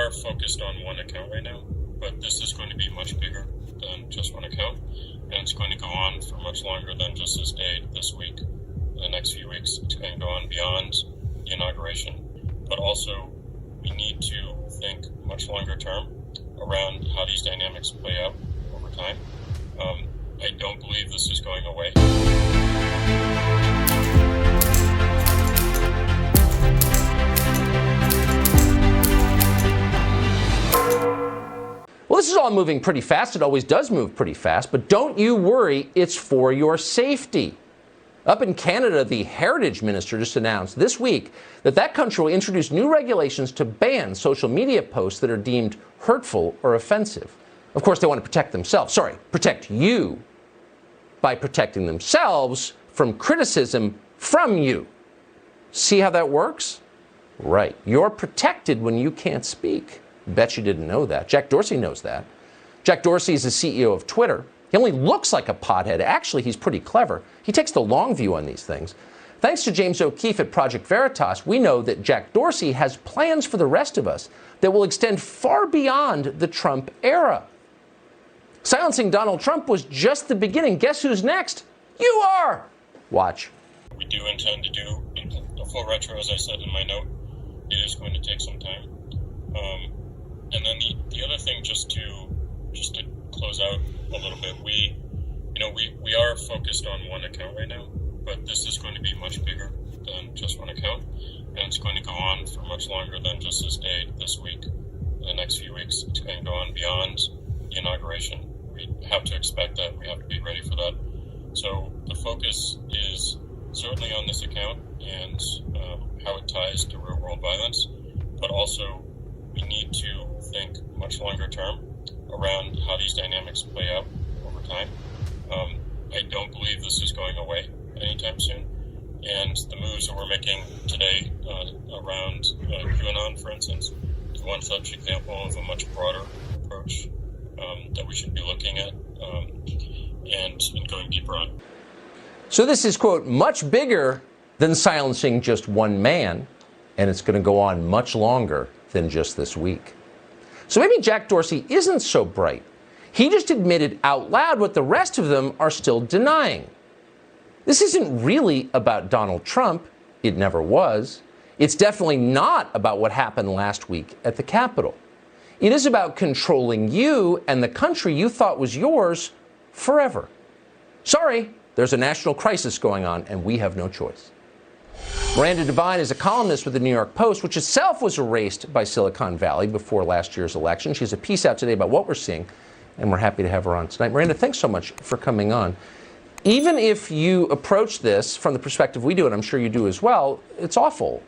are focused on one account right now, but this is going to be much bigger than just one account, and it's going to go on for much longer than just this day, this week, the next few weeks. It's going to go on beyond the inauguration, but also we need to think much longer term around how these dynamics play out over time. I don't believe this is going away. Well, this is all moving pretty fast. It always does move pretty fast, but don't you worry, it's for your safety. Up in Canada, the Heritage Minister just announced this week that that country will introduce new regulations to ban social media posts that are deemed hurtful or offensive. Of course, they want to protect themselves. Sorry, protect you by protecting themselves from criticism from you. See how that works? Right. You're protected when you can't speak. Bet you didn't know that. Jack Dorsey knows that. Jack Dorsey is the CEO of Twitter. He only looks like a pothead. Actually, he's pretty clever. He takes the long view on these things. Thanks to James O'Keefe at Project Veritas, we know that Jack Dorsey has plans for the rest of us that will extend far beyond the Trump era. Silencing Donald Trump was just the beginning. Guess who's next? You are! Watch. We do intend to do a full retro, as I said in my note. It is going to take some time. And then the other thing, just to close out a little bit, we are focused on one account right now, but this is going to be much bigger than just one account, and it's going to go on for much longer than just this day, this week, the next few weeks. It's going to go on beyond the inauguration. We have to expect that. We have to be ready for that. So the focus is certainly on this account and how it ties to real-world violence, but also we need to think much longer term around how these dynamics play out over time. I don't believe this is going away anytime soon, and the moves that we're making today around QAnon, for instance, is one such example of a much broader approach that we should be looking at and going deeper on. So this is, quote, much bigger than silencing just one man, and it's going to go on much longer than just this week. So maybe Jack Dorsey isn't so bright. He just admitted out loud what the rest of them are still denying. This isn't really about Donald Trump. It never was. It's definitely not about what happened last week at the Capitol. It is about controlling you and the country you thought was yours forever. Sorry, there's a national crisis going on, and we have no choice. Miranda Devine is a columnist with the New York Post, which itself was erased by Silicon Valley before last year's election. She has a piece out today about what we're seeing, and we're happy to have her on tonight. Miranda, thanks so much for coming on. Even if you approach this from the perspective we do, and I'm sure you do as well, it's awful.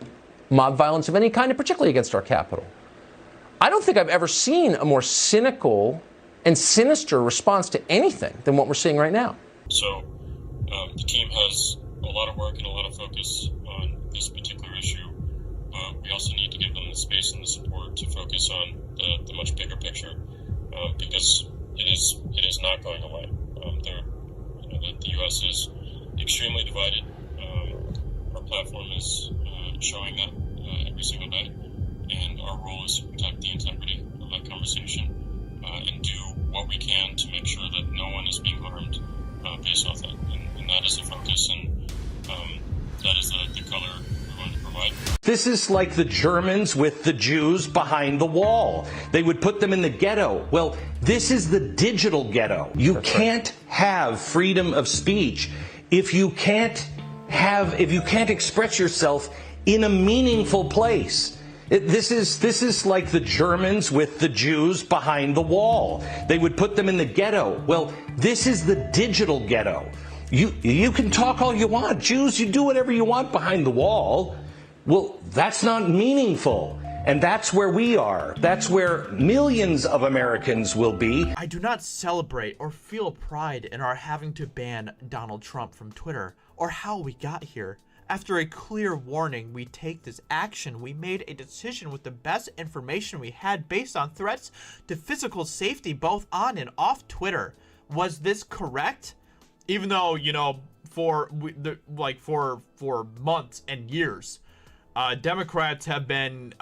Mob violence of any kind, and particularly against our Capitol. I don't think I've ever seen a more cynical and sinister response to anything than what we're seeing right now. So the team has a lot of work and a lot of focus on this particular issue. We also need to give them the space and the support to focus on the much bigger picture, because it is not going away. The U.S. is extremely divided. Our platform is showing that every single day, and our role is to protect the integrity of that conversation and do what we can to make sure that no one is being harmed based off that. And that is the focus, and that is the color we want to provide. This is like the Germans with the Jews behind the wall. They would put them in the ghetto. Well, this is the digital ghetto. You can't have freedom of speech if you can't express yourself in a meaningful place. This is like the Germans with the Jews behind the wall. They would put them in the ghetto. Well, this is the digital ghetto. You can talk all you want. Jews, you do whatever you want behind the wall. Well, that's not meaningful. And that's where we are. That's where millions of Americans will be. I do not celebrate or feel pride in our having to ban Donald Trump from Twitter or how we got here. After a clear warning, we take this action. We made a decision with the best information we had based on threats to physical safety both on and off Twitter. Was this correct? Even though, for months and years, Democrats have been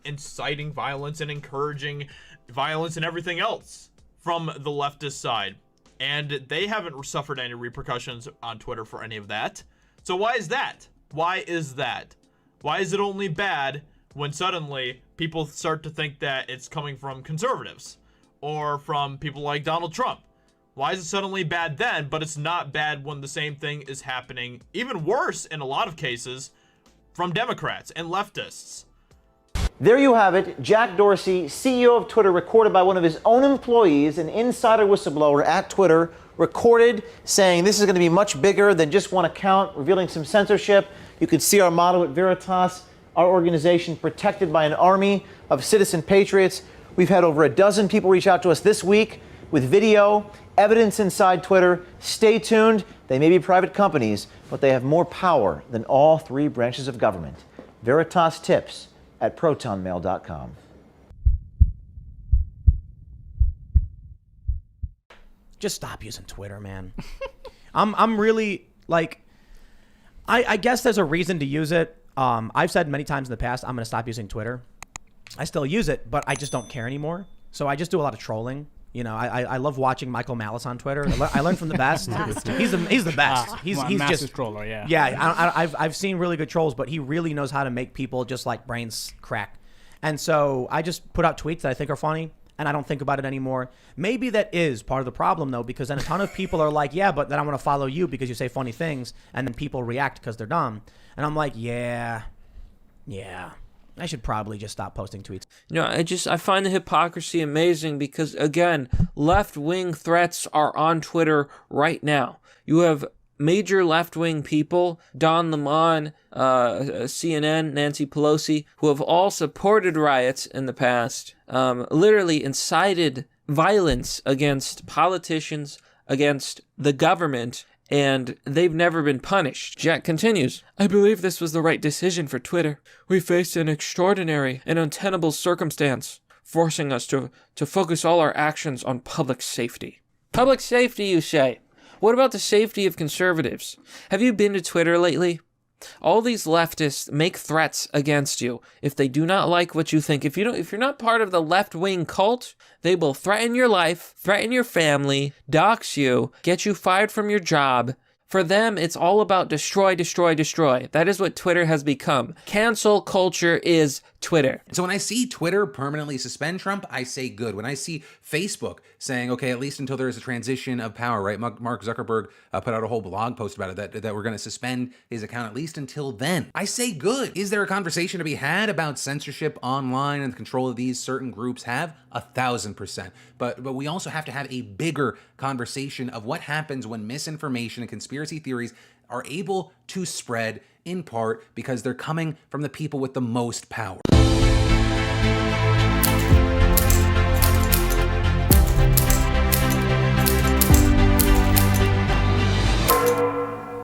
inciting violence and encouraging violence and everything else from the leftist side. And they haven't suffered any repercussions on Twitter for any of that. So why is that? Why is that? Why is it only bad when suddenly people start to think that it's coming from conservatives or from people like Donald Trump? Why is it suddenly bad then, but it's not bad when the same thing is happening, even worse in a lot of cases, from Democrats and leftists? There you have it. Jack Dorsey, CEO of Twitter, recorded by one of his own employees, an insider whistleblower at Twitter, recorded saying this is going to be much bigger than just one account, revealing some censorship. You can see our motto at Veritas, our organization protected by an army of citizen patriots. We've had over a dozen people reach out to us this week with video, evidence inside Twitter. Stay tuned. They may be private companies, but they have more power than all three branches of government. Veritas Tips at protonmail.com. Just stop using Twitter, man. I'm really like, I guess there's a reason to use it. I've said many times in the past, I'm going to stop using Twitter. I still use it, but I just don't care anymore. So I just do a lot of trolling. You know, I love watching Michael Malice on Twitter. I learn from the best. He's the best. He's just troller. Yeah. Yeah. I've seen really good trolls, but he really knows how to make people just like brains crack. And so I just put out tweets that I think are funny, and I don't think about it anymore. Maybe that is part of the problem though, because then a ton of people are like, yeah, but then I want to follow you because you say funny things, and then people react because they're dumb. And I'm like, yeah. I should probably just stop posting tweets. No, I find the hypocrisy amazing because, again, left-wing threats are on Twitter right now. You have major left-wing people, Don Lemon, CNN, Nancy Pelosi, who have all supported riots in the past, literally incited violence against politicians, against the government, and they've never been punished. Jack continues, I believe this was the right decision for Twitter. We faced an extraordinary and untenable circumstance, forcing us to focus all our actions on public safety. Public safety, you say? What about the safety of conservatives? Have you been to Twitter lately? All these leftists make threats against you if they do not like what you think. If you're not part of the left-wing cult, they will threaten your life, threaten your family, dox you, get you fired from your job. For them, it's all about destroy, destroy, destroy. That is what Twitter has become. Cancel culture is Twitter. So when I see Twitter permanently suspend Trump, I say good. When I see Facebook saying, okay, at least until there is a transition of power, right? Mark Zuckerberg put out a whole blog post about it, that we're going to suspend his account at least until then. I say good. Is there a conversation to be had about censorship online and the control of these certain groups have? 1,000%. But we also have to have a bigger conversation of what happens when misinformation and conspiracy theories are able to spread, in part because they're coming from the people with the most power.